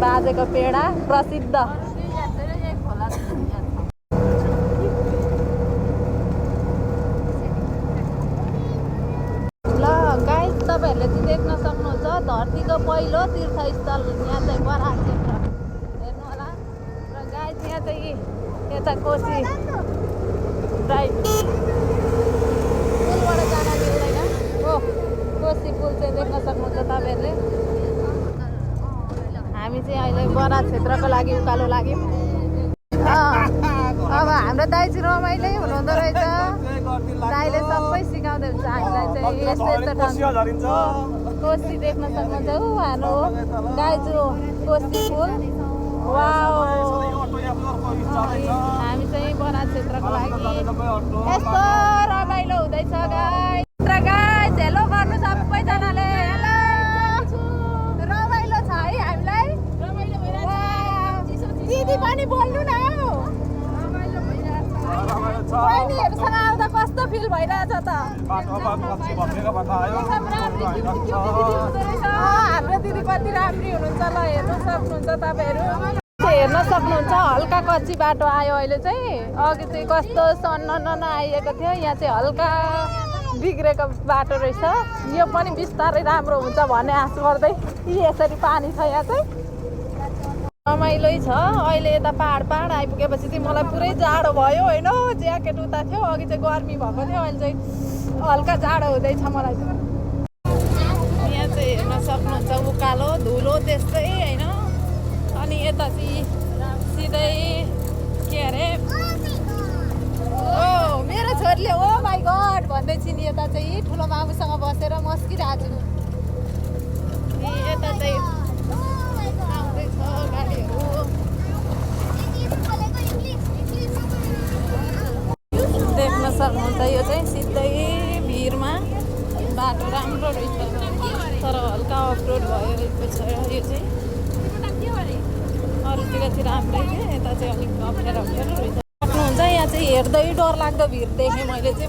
बाजेको पेडा प्रसिद्ध। ल गाइस तपाईहरुले चाहिँ देख्न सक्नुहुन्छ धरतीको पहिलो तीर्थस्थल यहाँ चाहिँ बराक क्षेत्र हेर्नु होला। र गाइस यहाँ चाहिँ यता कोशी ड्राइभ पुलबाट जान मिल्दैन। ओ कोशी पुल चाहिँ देख्न सक्नुहुन्छ तपाईहरुले। हामी चाहिँ अहिले बराक क्षेत्रको लागि उकालो लाग्यौँ। अब हाम्रो दाइ चाहिँ रमाइलै हुनुहुँदो रहेछ। दाइले सबै सिकाउँदै हुन्छ हामीलाई चाहिँ यस्तो यस्तो कोशी देख्न सक्नुहुन्छ। ऊ हाम्रो गाइजु कोशी पुल। वाउ हामी चाहिँ बराक क्षेत्रको लागि यस्तो रमाइलो हुँदैछ गाइस। गाइस हेलो गर्नु सबैजनाले। हेलो रमाइलो छ है हामीलाई। दिदी पनि बोल्नु न। बहिनीहरूसँग आउँदा कस्तो फिल भइरहेछ त? हाम्रो दिदी कति राम्री हुनुहुन्छ। ल हेर्नु सक्नुहुन्छ तपाईँहरू। हेर्न सक्नुहुन्छ हल्का कच्ची बाटो आयो अहिले चाहिँ। अघि चाहिँ कस्तो सन्न आइएको थियो। यहाँ चाहिँ हल्का बिग्रेको बाटो रहेछ। यो पनि बिस्तारै राम्रो हुन्छ भन्ने आश गर्दै यसरी पानी छ यहाँ चाहिँ। रमाइलै छ। अहिले यता पहाड आइपुगेपछि चाहिँ मलाई पुरै जाडो भयो होइन। ज्याकेट उता थियो। अघि चाहिँ गर्मी भएको थियो। अहिले चाहिँ हल्का जाडो हुँदैछ मलाई चाहिँ। यहाँ चाहिँ हेर्न सक्नुहुन्छ उकालो धुलो त्यस्तै होइन। अनि यता चाहिँ सिधै के अरे ओ मेरो छोरीले ओ माई गड भन्दै छिन्। यता चाहिँ ठुलो मामुसँग बसेर मस्किरहेको छु। यता चाहिँ आउँदैछ गाडीहरू। देख्न सक्नुहुन्छ यो चाहिँ सिधै भिरमा बाटो राम्रो रहेछ। तर हल्का अफरोड भएको छ यो चाहिँ। अरूतिर चाहिँ राम्रै थियो। यता चाहिँ अलिक अप्ठ्यारो रहेछ। सक्नुहुन्छ यहाँ चाहिँ हेर्दै डरलाग्दो भिड देखेँ मैले चाहिँ।